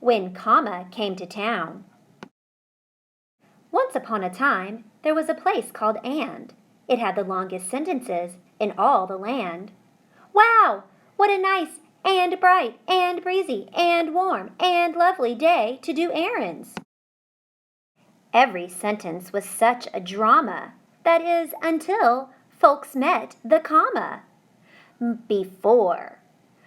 When comma came to town. Once upon a time, there was a place called And. It had the longest sentences in all the land. Wow! What a nice and bright and breezy and warm and lovely day to do errands. Every sentence was such a drama, that is, until folks met the comma. Before.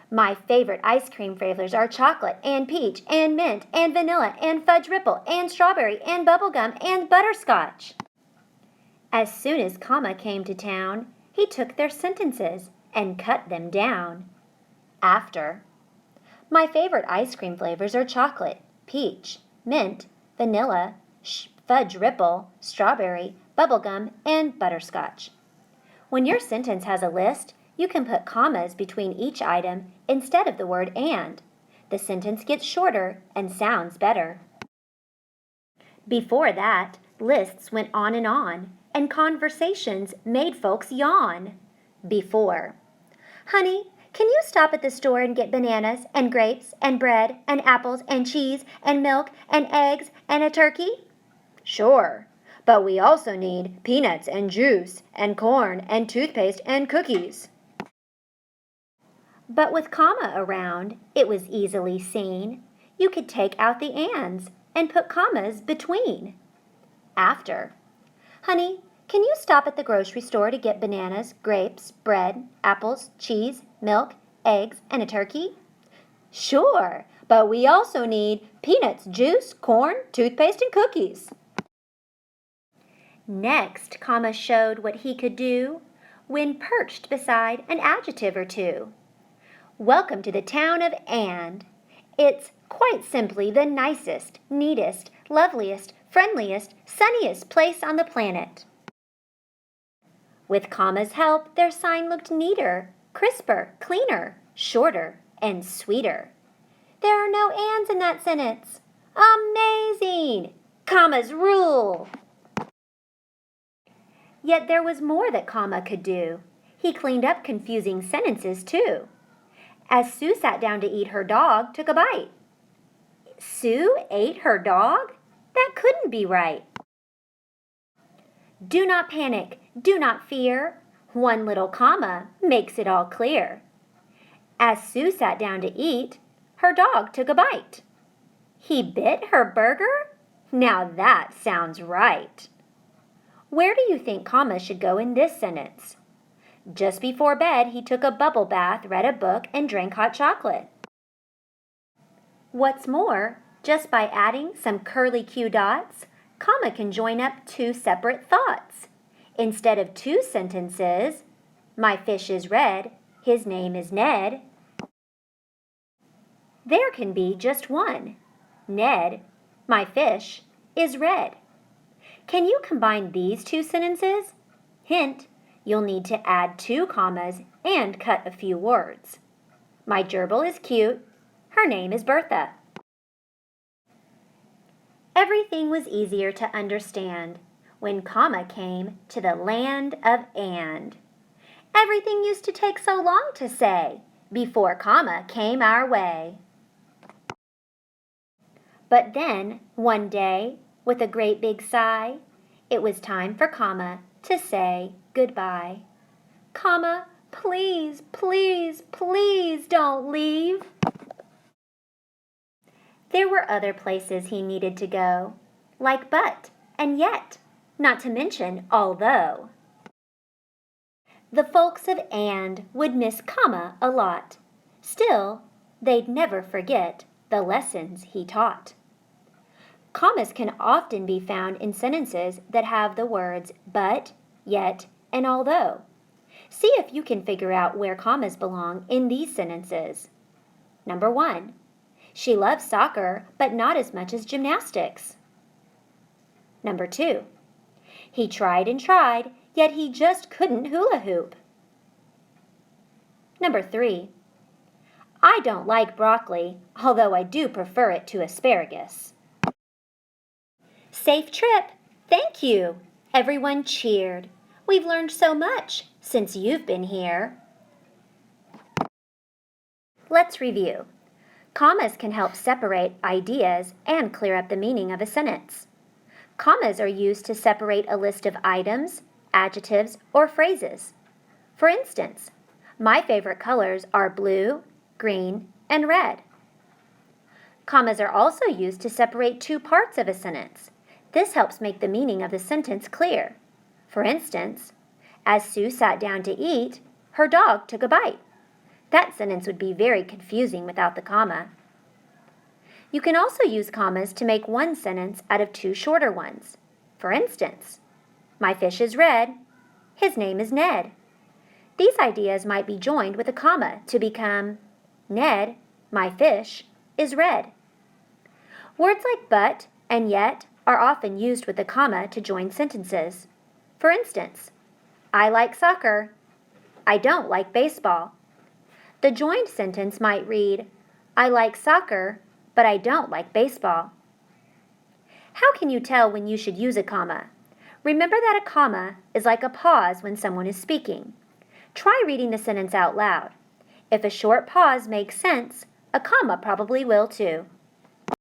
My favorite ice cream flavors are chocolate and peach and mint and vanilla and fudge ripple and strawberry and bubblegum and butterscotch. As soon as comma came to town, he took their sentences and cut them down. After. My favorite ice cream flavors are chocolate, peach, mint, vanilla, fudge ripple, strawberry, bubblegum, and butterscotch. When your sentence has a list, you can put commas between each item instead of the word and. The sentence gets shorter and sounds better. Before that, lists went on, and conversations made folks yawn. Before. Honey, can you stop at the store and get bananas and grapes and bread and apples and cheese and milk and eggs and a turkey? Sure, but we also need peanuts and juice and corn and toothpaste and cookies. But with comma around, it was easily seen. You could take out the ands and put commas between. After. Honey, can you stop at the grocery store to get bananas, grapes, bread, apples, cheese, milk, eggs, and a turkey? Sure, but we also need peanuts, juice, corn, toothpaste, and cookies. Next, comma showed what he could do when perched beside an adjective or two. Welcome to the town of And. It's quite simply the nicest, neatest, loveliest, friendliest, sunniest place on the planet. With comma's help, their sign looked neater, crisper, cleaner, shorter, and sweeter. There are no ands in that sentence. Amazing! Commas rule! Yet there was more that comma could do. He cleaned up confusing sentences, too. As Sue sat down to eat, her dog took a bite. Sue ate her dog? That couldn't be right. Do not panic, do not fear. One little comma makes it all clear. As Sue sat down to eat, her dog took a bite. He bit her burger? Now that sounds right. Where do you think comma should go in this sentence? Just before bed, he took a bubble bath, read a book, and drank hot chocolate. What's more, just by adding some curly Q dots, comma can join up two separate thoughts. Instead of two sentences, my fish is red, his name is Ned, there can be just one. Ned, my fish, is red. Can you combine these two sentences? Hint, you'll need to add two commas and cut a few words. My gerbil is cute. Her name is Bertha. Everything was easier to understand when comma came to the land of And. Everything used to take so long to say before comma came our way. But then, one day, with a great big sigh, it was time for comma to say goodbye. Comma, please, please, please don't leave. There were other places he needed to go, like but and yet, not to mention although. The folks of And would miss comma a lot. Still, they'd never forget the lessons he taught. Commas can often be found in sentences that have the words but, yet, and although. See if you can figure out where commas belong in these sentences. Number 1. She loves soccer, but not as much as gymnastics. Number 2. He tried and tried, yet he just couldn't hula hoop. Number 3. I don't like broccoli, although I do prefer it to asparagus. Safe trip! Thank you! Everyone cheered. We've learned so much since you've been here. Let's review. Commas can help separate ideas and clear up the meaning of a sentence. Commas are used to separate a list of items, adjectives, or phrases. For instance, my favorite colors are blue, green, and red. Commas are also used to separate two parts of a sentence. This helps make the meaning of the sentence clear. For instance, as Sue sat down to eat, her dog took a bite. That sentence would be very confusing without the comma. You can also use commas to make one sentence out of two shorter ones. For instance, my fish is red. His name is Ned. These ideas might be joined with a comma to become, Ned, my fish, is red. Words like but and yet are often used with a comma to join sentences. For instance, I like soccer. I don't like baseball. The joined sentence might read, I like soccer, but I don't like baseball. How can you tell when you should use a comma? Remember that a comma is like a pause when someone is speaking. Try reading the sentence out loud. If a short pause makes sense, a comma probably will too.